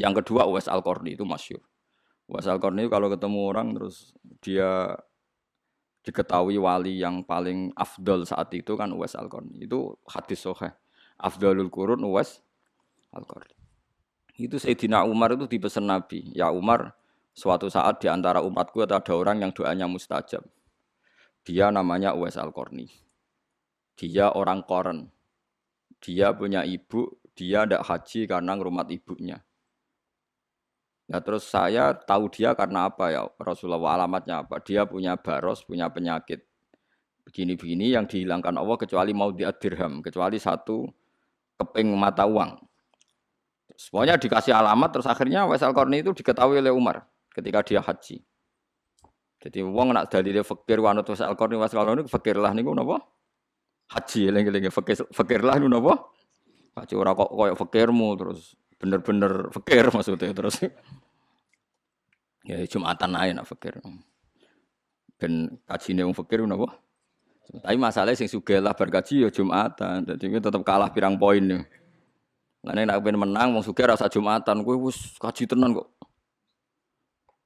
Yang kedua Uwais Al-Qarni itu masyhur. Uwais Al-Qarni kalau ketemu orang terus dia diketahui wali yang paling afdol saat itu kan Uwais Al-Qarni. Itu hadis sahih. Afdalul qurun Uwais Al-Qarni. Itu Sayyidina Umar itu dipesan Nabi. Ya Umar, suatu saat di antara umatku ada orang yang doanya mustajab. Dia namanya Uwais Al-Qarni. Dia orang Qoren. Dia punya ibu, dia tidak haji karena ngrumat ibunya. Ya terus saya tahu dia karena apa ya Rasulullah, alamatnya apa? Dia punya baros, punya penyakit begini-begini yang dihilangkan Allah kecuali mau dirham, kecuali satu keping mata uang. Semuanya dikasih alamat terus akhirnya Uwais Al-Qarni itu diketahui oleh Umar ketika dia haji. Jadi wong nak dalile fakir wanut Uwais Al-Qarni fakir lah niku napa? Haji eling-eling fakir lah niku napa? Haji ora kok koyo fakirmu terus bener-bener fakir maksudnya terus. Ya Jumatan ae nak fakir. Ben kajine wong fakir napa? Tapi masalahnya sing sugih lah bar kaji ya Jumatan. Dadi tetep kalah pirang poin ya. Lane nek ben menang wong sugih rasa Jumatan, kowe wis kaji tenan kok.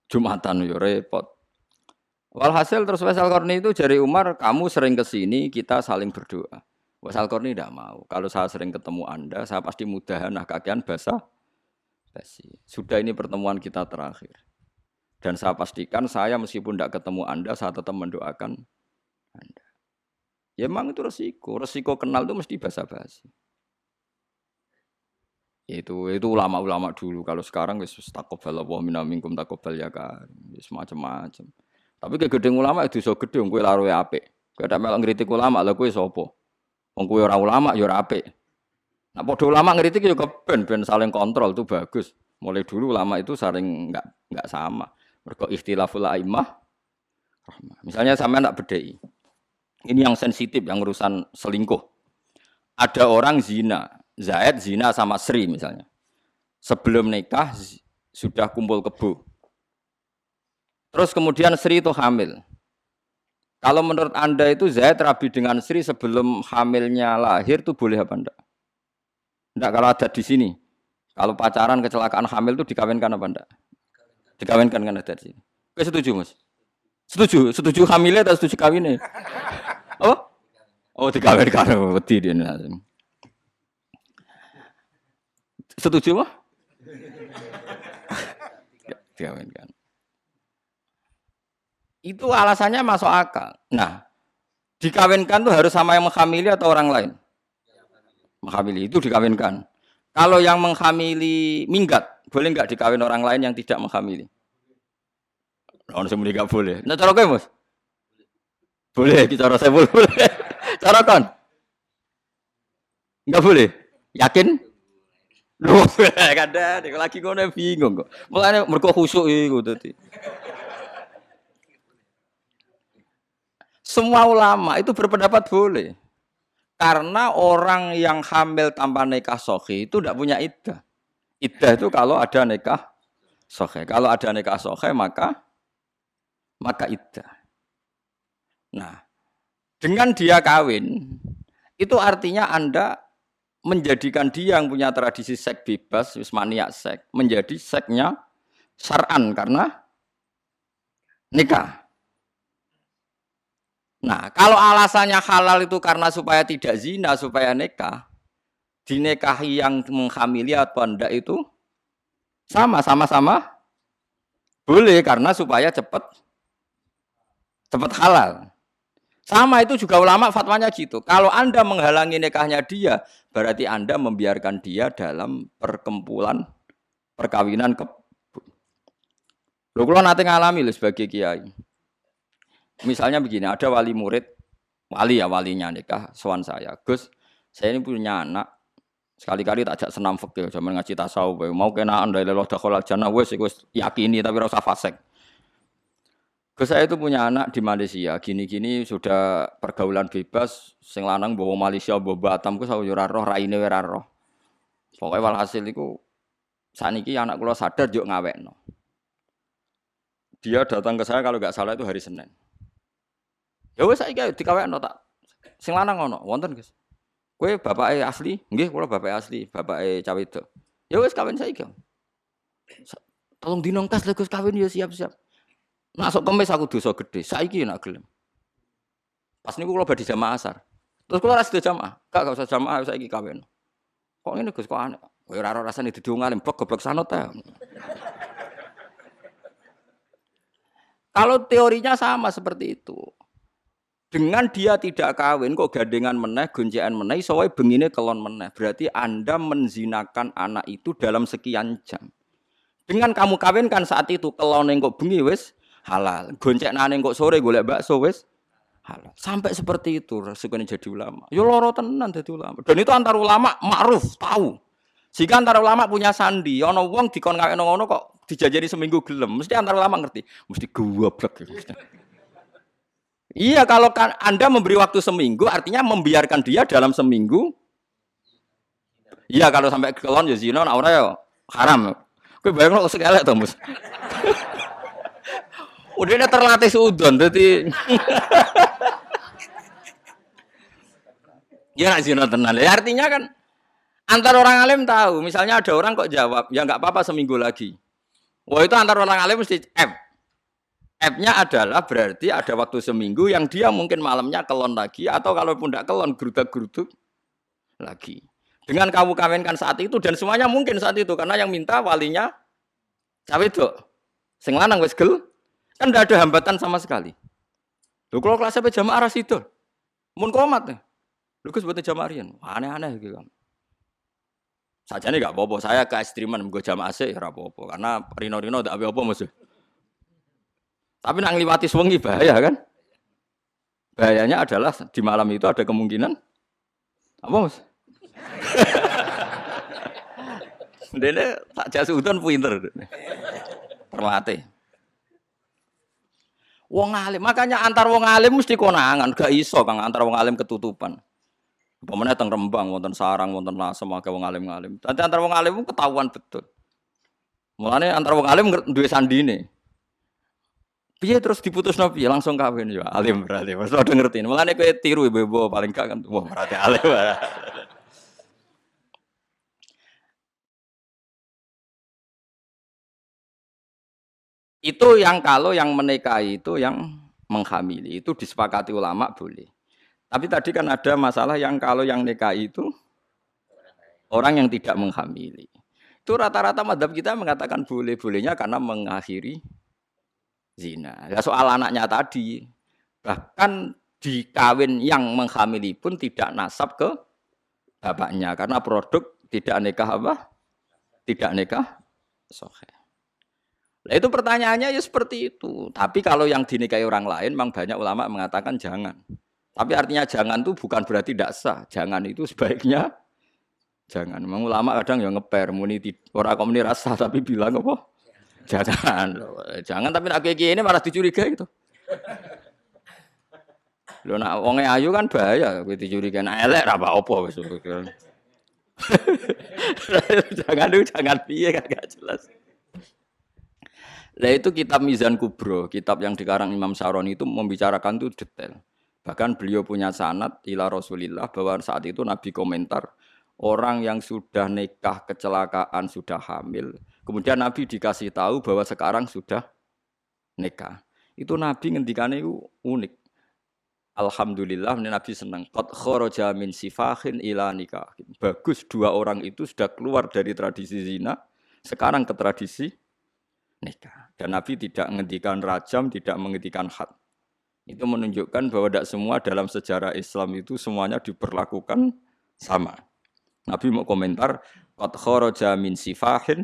Jumatan yo repot. Walhasil terus Uwais Al-Qarni itu jari Umar, kamu sering ke sini, kita saling berdoa. Uwais Al-Qarni tidak mau. Kalau saya sering ketemu Anda, saya pasti mudahan kakean basa basi. Sudah ini pertemuan kita terakhir. Dan saya pastikan saya meskipun tidak ketemu Anda, saya tetap mendoakan Anda. Ya memang itu resiko. Resiko kenal itu mesti basa-basi. Itu ulama-ulama dulu. Kalau sekarang wis taqabbalallahu minna minkum taqabbal ya kan. Wis macam-macam. Tapi kegedeng ulama itu iso gedhe kowe laruwe apik. Kowe tak melok ngritik ulama lha kowe sapa? Wong kowe ora ulama ya ora apik. Nah padha ulama ngritik ya ben saling kontrol itu bagus. Mulai dulu ulama itu saling enggak sama. Mergo ikhtilaful a'immah rahmah. Misalnya sampean tak bedheki. Ini yang sensitif yang urusan selingkuh. Ada orang zina, Zaid zina sama Sri misalnya. Sebelum nikah sudah kumpul kebo. Terus kemudian Sri itu hamil. Kalau menurut Anda itu Zaid rabi dengan Sri sebelum hamilnya lahir itu boleh apa enggak? Enggak kalau ada di sini. Kalau pacaran kecelakaan hamil itu dikawinkan apa enggak? Dikawinkan kan ada di sini. Oke, setuju Mas? Setuju hamilnya atau setuju kawinnya? Oh? Oh dikawinkan. Wedi dia. Setuju Mas? Dikawinkan. Itu alasannya masuk akal. Nah, dikawinkan tuh harus sama yang menghamili atau orang lain? Menghamili itu dikawinkan. Kalau yang menghamili minggat, boleh nggak dikawin orang lain yang tidak menghamili? Orang semua nggak boleh. Nah, cara kamu, Mas? Boleh, cara saya boleh. Cara kan? Nggak boleh. Yakin? Loh, kada, lagi ngono bingung kok. Mulane mergo khusuk iku dadi. Semua ulama itu berpendapat boleh. Karena orang yang hamil tanpa nikah sahih itu tidak punya iddah. Iddah itu kalau ada nikah sahih. Kalau ada nikah sahih maka iddah. Nah, dengan dia kawin, itu artinya Anda menjadikan dia yang punya tradisi seks bebas, maniak seks, menjadi seksnya syar'an karena nikah. Nah, kalau alasannya halal itu karena supaya tidak zina, supaya nikah, dinikahi yang menghamili atau enggak itu sama-sama boleh karena supaya cepat halal. Sama itu juga ulama fatwanya gitu. Kalau Anda menghalangi nikahnya dia, berarti Anda membiarkan dia dalam perkempulan perkawinan Lho kula nate ngalami lho sebagai kiai. Misalnya begini, ada wali murid, walinya nikah, sowan saya. Gus, saya ini punya anak, sekali-kali tak ajak senam fikih, zaman ngaji tasawuf, mau kena anda leloh dakhalal jannah, wes yakini tapi rasa fasik. Gus saya itu punya anak di Malaysia, gini-gini sudah pergaulan bebas, sing lanang bawa Malaysia, bawa Batam, gus saya ora roh, raine ora roh. Pokoknya walhasil itu, saniki anak kula sadar juk ngawekno. Dia datang ke saya kalau nggak salah itu hari Senin. Ya wes saiki dikawekno tak. Sing lanang ngono, wonten Gus. Kowe bapake asli? Nggih, kula bapake asli, bapake cah wedok. Ya wes kawin saiki. Tolong dinong tes Gus kawin ya siap-siap. Masuk kemis aku dosa gede. Saiki nak gelem. Pas niku kula badhe jamaah asar. Terus kula ora sida jamaah. Gak usah jamaah saiki kawin. Kok ngene Gus kok aneh. Kowe ora rasane dudu ngalim blok goblok sanut ta. Kalau teorinya sama seperti itu. Dengan dia tidak kawin kok gandengan meneh, goncekan meneh iso wae bengine kelon meneh. Berarti Anda menzinakan anak itu dalam sekian jam. Dengan kamu kawinkan saat itu kelone kok bengi wis halal. Goncekane kok sore golek bakso wis halal. Sampai seperti itu resikonya jadi ulama. Yo loro tenan dadi ulama. Dan itu antar ulama ma'ruf, tahu. Jika antar ulama punya sandi, ana wong dikon kawin ngono kok dijanjeni seminggu gelem, mesti antar ulama ngerti, mesti goblok. Iya, kalau Anda memberi waktu seminggu, artinya membiarkan dia dalam seminggu. Iya, kalau sampai kelon ya zina, nah ora ya haram. Kowe bayang kok sekelek to, Mus. Udah terlatih suudon, jadi. Ya nak zina tenan. Ya, artinya kan antar orang alim tahu, misalnya ada orang kok jawab, ya nggak apa-apa seminggu lagi. Wah itu antar orang alim mesti F. F-nya adalah berarti ada waktu seminggu yang dia mungkin malamnya kelon lagi atau kalaupun tidak kelon gerudak-geruduk lagi. Dengan kamu kawinkan saat itu dan semuanya mungkin saat itu karena yang minta walinya cawe itu. Sing lanang wis gel kan tidak ada hambatan sama sekali. Lho kalau kelas sampai jamaah ras itu. Mun komat nih. Lho Gus boten jamaah riyen. Aneh-aneh gitu kan. Sajane enggak apa-apa, saya ke ekstriman nggo jamaah sik ora apa-apa karena rino-rino ndak apa-apa Mas. Tapi nak ngliwati sewengi bahaya kan? Bahayanya adalah di malam itu ada kemungkinan apa Mas? Dene tak jas udon pinter. Terlatih. Wong alim, makanya antar wong alim mesti konangan, gak iso Kang antar wong alim ketutupan. Pemene teng Rembang wonten Sarang wonten Lasem akeh wong alim-alim. Dadi antar wong alim ketahuan betul. Mulane antar wong alim duwe sandine. Piye terus diputusno piye langsung kawin ya alim berarti. Wis padha ngerti. Mulane kowe tiru ibu-ibu paling gak kan wah berarti alim. Itu yang kalau yang menikahi itu yang menghamili itu disepakati ulama boleh. Tapi tadi kan ada masalah yang kalau yang nikahi itu orang yang tidak menghamili. Itu rata-rata mazhab kita mengatakan boleh-bolehnya karena mengakhiri zina. Ya soal anaknya tadi, bahkan di kawin yang menghamili pun tidak nasab ke bapaknya karena produk tidak nikah apa? Tidak nikah sahih. Nah, itu pertanyaannya ya seperti itu. Tapi kalau yang dinikahi orang lain, memang banyak ulama mengatakan jangan. Tapi artinya jangan itu bukan berarti tidak sah. Jangan itu sebaiknya jangan. Memang ulama kadang yang ngeper, muni orang komuni rasa tapi bilang apa? Jangan. Jangan tapi nak kayak gini malah dicurigai gitu. Lho nak wonge ayu kan bahaya kowe dicurigai nak elek ra apa-apa wis. Jangan piye kan gak jelas. Lah itu kitab Mizan Kubro, kitab yang dikarang Imam Syaroni itu membicarakan itu detail. Bahkan beliau punya sanad ila Rasulillah bahwa saat itu Nabi komentar orang yang sudah nikah kecelakaan sudah hamil, kemudian Nabi dikasih tahu bahwa sekarang sudah nikah. Itu Nabi ngendikane itu unik. Alhamdulillah Nabi senang. Qad kharaja min sifahin ila nikah. Bagus dua orang itu sudah keluar dari tradisi zina, sekarang ke tradisi nikah. Dan Nabi tidak menghentikan rajam, tidak menghentikan had. Itu menunjukkan bahwa tidak semua dalam sejarah Islam itu semuanya diperlakukan sama. Nabi mau komentar, qad kharaja min sifahin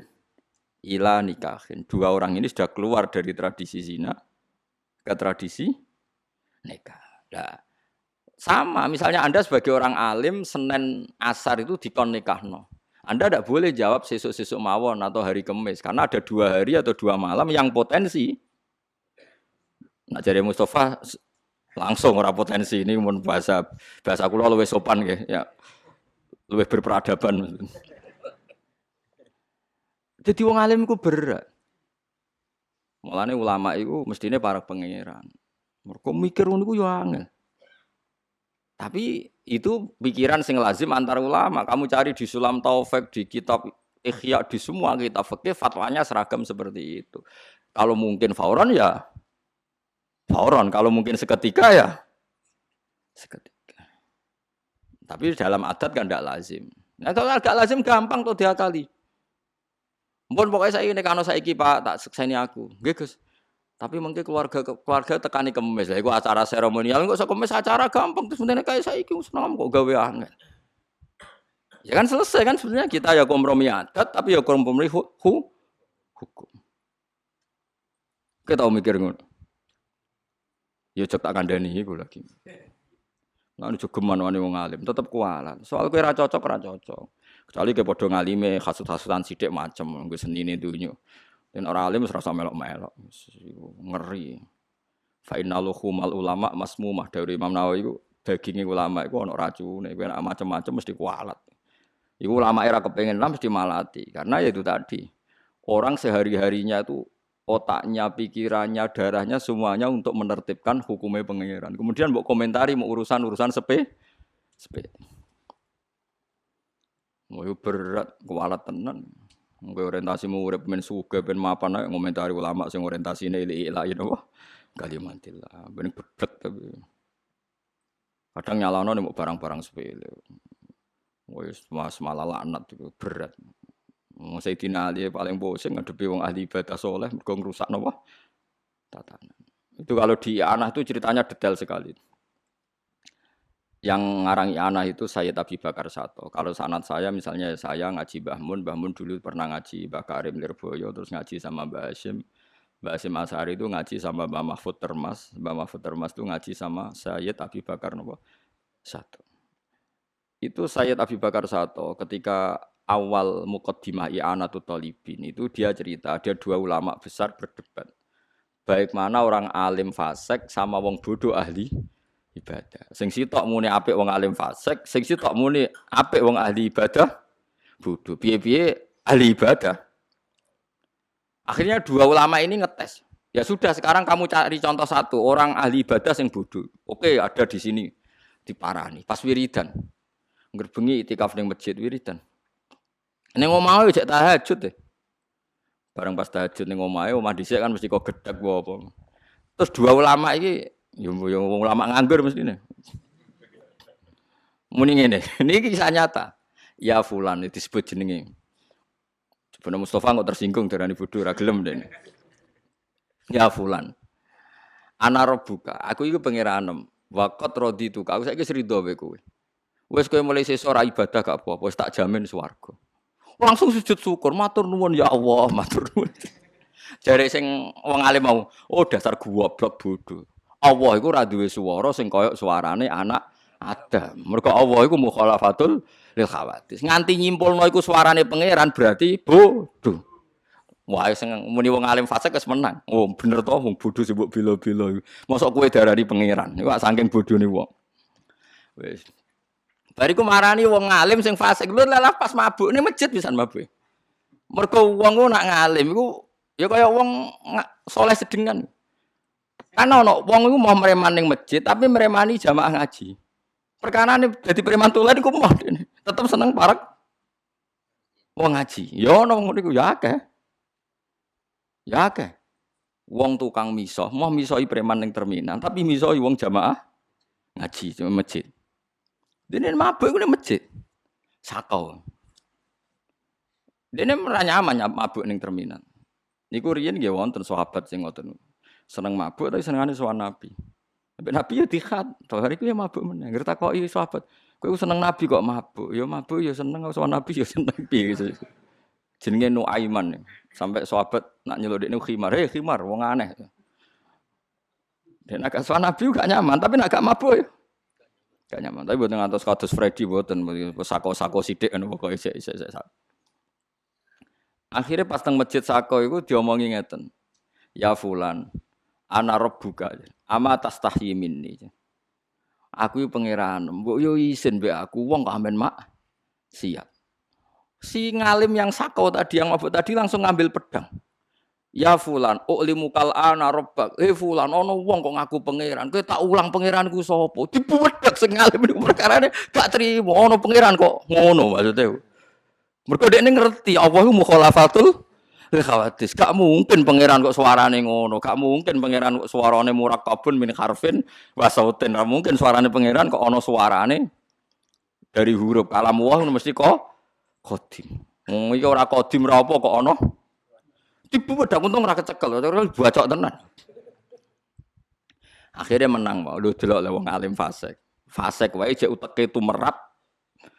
ila nikahin. Dua orang ini sudah keluar dari tradisi zina ke tradisi nikah. Nah, sama, misalnya Anda sebagai orang alim, Senin Asar itu dikon nikahno. Anda tidak boleh jawab sesuk-sesuk mawon atau hari Kemis karena ada 2 hari atau 2 malam yang potensi. Nak jare Mustafa langsung ora potensi ini mun bahasa kula luwih sopan nggih ya. Luwih berperadaban. Jadi wong alim iku berat. Mulane ulama iku mestine para pangeran. Mergo mikir ngono iku yo angel. Tapi itu pikiran sing lazim antar ulama. Kamu cari di Sulam Taufik, di kitab Ihya di semua kitab fikih fatwanya seragam seperti itu. Kalau mungkin fauron ya fauron, kalau mungkin seketika ya seketika. Tapi dalam adat kan tidak lazim. Nah kalau agak lazim gampang tuh diakali. Mpun pokoknya saya ini kalau saiki Pak tak sekseni aku. Nggih Gus. Tapi mungkin keluarga tekani kemis lah. Iku acara seremonial kok iso kemis acara gampang terus mendene kayak saiki seneng kok gawe angel. Ya kan selesai kan sebenarnya kita ya kompromi adat tapi ya kompromi hukum. Kita tahu mikir ngono. Ya cek tak kandhani iku lagi. Lah ojo geman wani wong alim, tetep kualat. Soal kowe ra cocok. Kecuali kowe padha ngalime hasud-hasudan sithik macem nggo senine dunyo. Dan orang alim serasa melok-melok, ngeri. Fa innaluhumal ulama masmumah dari Imam Nawawi itu dagingnya ulama itu ono racune, kowe nek macam-macam mesti kualat. Iku ulama era kepengen lah mesti malati karena ya itu tadi. Orang sehari-harinya itu otaknya, pikirannya, darahnya semuanya untuk menertibkan hukumnya pangeran. Kemudian mbok komentari mau urusan sepe. Mau berat kualat tenan. Kowe orientasimu urip men sugih ben mapan ae ngomentari ulama sing orientasine ilahi napa kalimatillah ben bedet tapi kadang nyalano nek barang-barang sepele wis malah laknat itu berat. Sayyidina Ali paling pusing ngadepi wong ahli ibadah saleh mergo ngrusak napa tatanan. Itu kalau di Anah itu ceritanya detail sekali. Yang ngarang anak itu Sayyid Abi Bakar Sato. Kalau sanad saya misalnya saya ngaji Mbah Mun dulu pernah ngaji Mbah Karim Lirboyo terus ngaji sama Mbah Hasyim Asy'ari itu ngaji sama Mbah Mahfud Termas itu ngaji sama Sayyid Abi Bakar Sato. Itu Sayyid Abi Bakar Sato ketika awal muqaddimah I'anatul Thalibin itu dia cerita ada dua ulama besar berdebat. Baik mana orang alim fasik sama wong bodoh ahli ibadah. Sing sitok muni apik wong alim fasik, sing sitok muni apik wong ahli ibadah bodoh. Piye-piye ahli ibadah. Akhirnya dua ulama ini ngetes. Ya sudah sekarang kamu cari contoh satu orang ahli ibadah sing bodoh. Oke, ada di sini diparani pas wiridan. Ngerbengi itikaf ning masjid wiridan. Ning omahe cek tahajud deh. Bareng pas tahajud ning omahe omah dhisik kan mesti kok gedhek apa. Terus dua ulama iki yang ulama nganggur mestine. Muni ngene, niki kisah nyata. Ya fulan itu disebut jenenge. Sebenarnya Mustafa kok tersinggung darani bodoh ra gelem dene. Ya fulan. Ana rabbuka, aku iku pangeranem. Waqat raditu, aku saiki rido wae kowe. Wis kowe mulai sesuk ora ibadah gak apa-apa, wis tak jamin swarga. Langsung sujud syukur, matur nuwun ya Allah, matur nuwun. Jare sing wong alim mau, oh dasar goblok bodoh. Allah iku ora duwe swara sing kaya suarane anak Adam. Mergo Allah iku mukhalafatul lil khawatis. Nganti nyimpulno iku suarane pangeran berarti bodoh. Wah sing muni wong alim fasik wis menang. Oh bener to wong bodoh sing mbok bela-bela iku. Mosok kowe darani pangeran. Iku saking bodhone wong. Wis. Bariku marani wong alim sing fasik lho lah pas mabuk ning masjid pisan mabuk. Mergo wong ku nak ngalim iku ya kaya wong soleh sedengan. Kan ono wong iku mau mereman ning masjid tapi meremani jamaah ngaji. Perkarane dadi preman tulen iku mau dene. Tetep seneng parek wong ngaji. Ya ono ngono iku ya akeh. Ya akeh. Wong tukang misoh, mau misohi preman ning terminal tapi misohi wong jamaah ngaji di masjid. Dene mabuk iku ning masjid. Sakau. Dene ora nyaman mabuk ning terminal. Niku riyen nggih wonten sahabat sing ngoten. Seneng mabuk tapi senengane sowan Nabi. Sampai Nabi ya dikhat, to hari ku ya mabuk meneh. Ngerti takoki sahabat, kowe seneng Nabi kok mabuk? Ya mabuk ya seneng sowan Nabi ya seneng piye gitu. Jenenge Nuaiman. Sampai sahabat nak nyeluk dekne khimar, "Hei khimar, wong aneh." Dan agak sowan Nabi gak nyaman, tapi nak gak mabuk ya. Gak nyaman, tapi mboten ngantos kados Freddy mboten, sako-sako sithik ngono pokoke isik. Akhirnya pas teng masjid sako iku diomongi ngeten. Ya fulan, ana rabbuka. Ama tastahyi minni. Aku iki pangeran, mbok yo isin mbek aku wong kok amben mak siap. Si ngalim yang sako tadi yang mabuk tadi langsung ngambil pedang. Ya fulan, ulimukal ana rabbak. Fulan ono wong kok ngaku pangeran. Kowe tak ulang pangeranku sapa? Dibuwedhek sing ngalim niku perkarane gak trimo ono pangeran kok ngono maksudnya. Mergo dekne ngerti Allah iku mukhalafatul khawatis. Gak mungkin pangeran kok suarane ngono, gak mungkin pangeran kok suarane murakkabun min harfin wa sautin. Gak mungkin suarane pangeran kok ana suarane dari huruf. Kalam Allah mesti kok qadim. Iki ora qadim ora apa kok ana. Tibu wedang untung ora kecekel, ora bacok tenan. Akhirnya menang wae. Lho delok le wong alim fasik. Fasik wae jek uteke tumerat.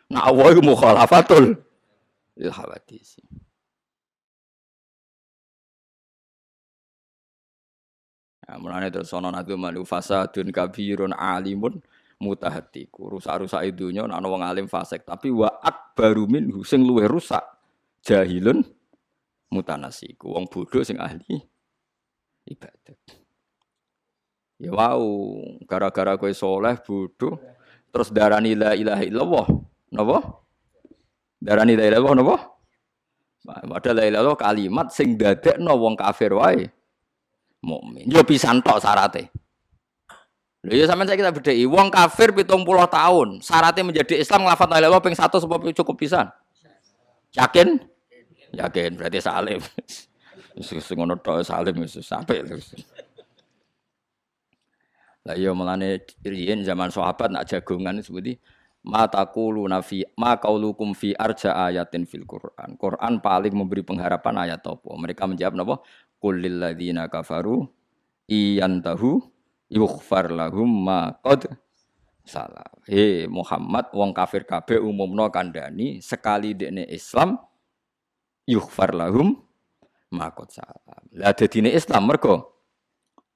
Nah Allah iku mukhalafatul khawatis. Nah, mulane terus ana nadu malu fasadun kabirun alimun mutahatiku. Rusak-rusak dunya ana wong alim fasik, tapi wa akbaru minhu sing luwih rusak jahilun mutanasiku. Wong bodoh sing ahli ibadat. Ya wow, gara-gara kowe saleh bodoh terus darani la ilaha illallah. Napa? Darani la ilaha illallah napa? Padahal la ilaha illallah kalimat sing dadekno wong kafir wae mukmin. Yo pisan tok syaraté. Lho ya sampeyan saiki kita bedheki wong kafir 70 tahun, syaratnya menjadi Islam nglafat la ilaha illallah ping 1 sebab cukup pisan. Yakin? Yakin berarti salim. Wis ngono tok salim wis sampe. Lah iya mulane riyen zaman sahabat nak jagongan seperti mataquluna fi ma qaulukum fi arja ayatin fil Qur'an. Quran paling memberi pengharapan ayat apa? Mereka menjawab napa? Qul lil ladzina kafaru iyantahu yughfar lahum ma qad salah. Muhammad wong kafir kabeh umumno kandhani sekali dekne Islam yughfar lahum ma qad salah. Lah dadine Islam mergo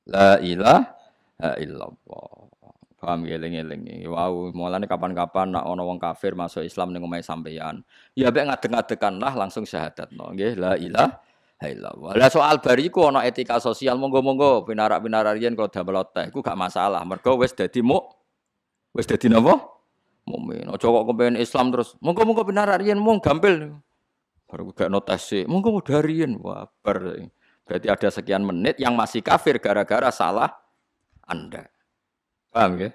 la ilaha illallah. Paham ya eling-eling. Wow, mulane kapan-kapan nak ana wong kafir masuk Islam ning omahe sampeyan, ya mek ngadeg-ngadeganlah langsung syahadatno nggih la ilaha illallah. Lah soal bariku ana etika sosial monggo-monggo pinarak-pinarak riyen kalau damel teh iku gak masalah. Mergo wis dadi wis dadi napa? Mukmin. Aja kok kepen Islam terus monggo-monggo pinarak riyen mung gampil. Baru gak notes sih. Monggo dariyen wah bar. Berarti ada sekian menit yang masih kafir gara-gara salah Anda. Paham ya?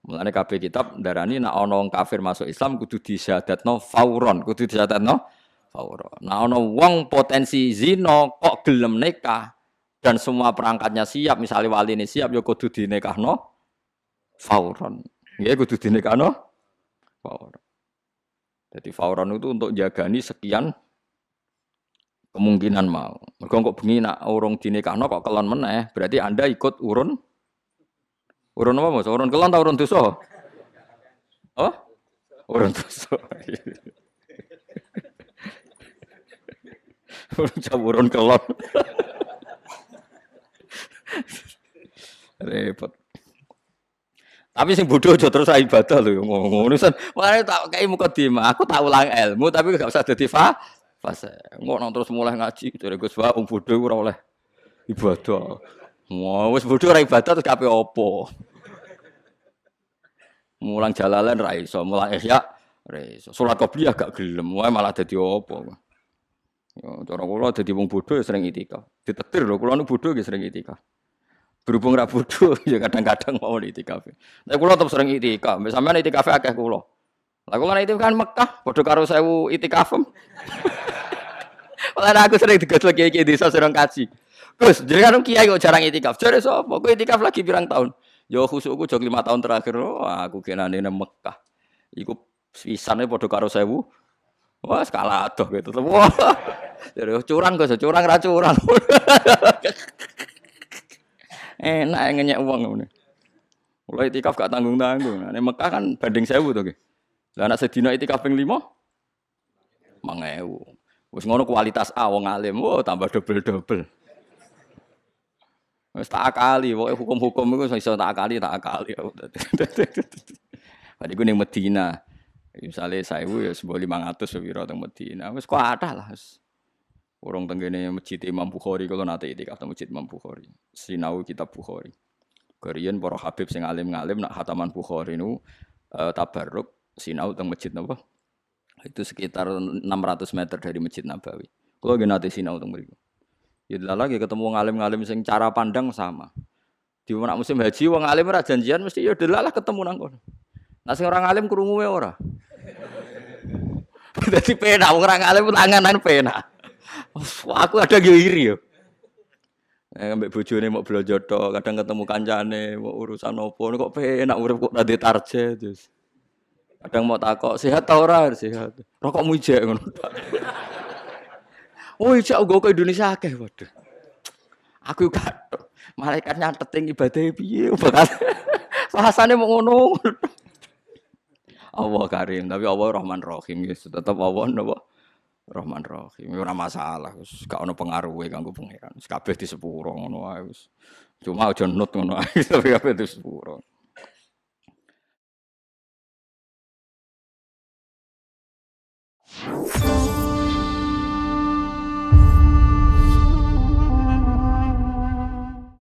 Mulane kabeh kitab darani nek ana wong kafir masuk Islam kudu disyahadatno fauron, kudu disyahadatno fauron. Nek ana wong potensi zina kok gelem nikah dan semua perangkatnya siap, misalnya waline siap ya kudu dinikahno fauron. Nggih kudu dinikahno fauron. Jadi fauron itu untuk jagani sekian kemungkinan mau. Mergo kok bengi nek urung dinikahno kok kelon meneh, berarti Anda ikut urun apa Mas? Urun kelon ta urun dosa? Oh? Urun dosa. Urun kelon. Repot. Tapi sing bodoh aja terus ibadah lho ngono sen. Makane tak kei mukadimah, aku tak ulang ilmu tapi gak usah dadi fase. Ngono terus mulai ngaji dari Gus Ba wong bodoh ora oleh ibadah. Wah, wis bodho ora ibadah terus kape opo? Mulang jalalan ra iso, mulang ihya ra iso. Salat qobliyah gak gelem, wae malah dadi opo. Ya cara kula dadi wong bodho ya sering itikaf. Ditetir lho kula nu bodho nggih sering itikaf. Berhubung ra bodho ya kadang-kadang mau itikaf. Nek kula tetep sering itikaf, sampeyan itikaf akeh kula. Lah kula nek itikaf kan Mekah padha karo 1000 itikaf. Ora aku sering digotlek kiai desa sering kaji. Gus, jenengan kiai kok jarang itikaf. Jare sapa? Kowe itikaf lagi pirang tahun? Ya khusukku jog 5 tahun terakhir. Wah, aku kenane nang Mekah. Iku pisane padha karo 1000. Wah, skala adoh gitu. Wah. Jare curang Gus, curang ra curang. Enak ngenyek wong ngene. Mulai itikaf gak tanggung-tanggung. Nek Mekah kan banding 1000 to nggih. Lah nek sedina itikaf ping 5 1000. Wis ngono kualitas A wong alim. Wah, tambah double-double. Wis tak akali, pokoke hukum-hukum iku iso tak akali. Padahal iku ning Medina. Misale 1000 ya 1500 piro teng Medina. Wis kuatah lah. Urung teng kene Masjid Imam Bukhari kula nate itikaf teng Masjid Imam Bukhari. Sinau kitab Bukhari. Kariyen para habib sing alim-alim nak khataman Bukhari niku tabarruk sinau teng masjid napa? Itu sekitar 600 meter dari Masjid Nabawi. Kula nggih nate sinau teng mriku. Ya lagi ketemu ngalim-ngalim sing cara pandang sama. Di nak musim haji wong alim ora janjian mesti ya delalah ketemu nang kono. Nah sing ora ngalim krungu ora. Dadi penak wong ora ngalim tanganan penak. Wah, aku ada yo iri yo. Ambek bojone mau blonjo tok, kadang ketemu kancane, mau urusan opo kok penak urip kok ora target terus. Kadang mau takok, "Sehat ta ora?" "Sehat." "Rokokmu ijek," ngono tok. "Oh, ijek nggo ke Indonesia akeh." Waduh. Aku gak malaikat nyatetin ibadahe piye bakal bahasane mau ngono. Allah Karim, tapi Allah Rahman Rahim ya, tetep Allah napa Rahman Rahim. Ora masalah, wis gak ono pengaruhe kanggo pangeran. Wis kabeh di sepuro ngono wae wis. Cuma aja nut ngono ae, tapi kabeh di sepuro.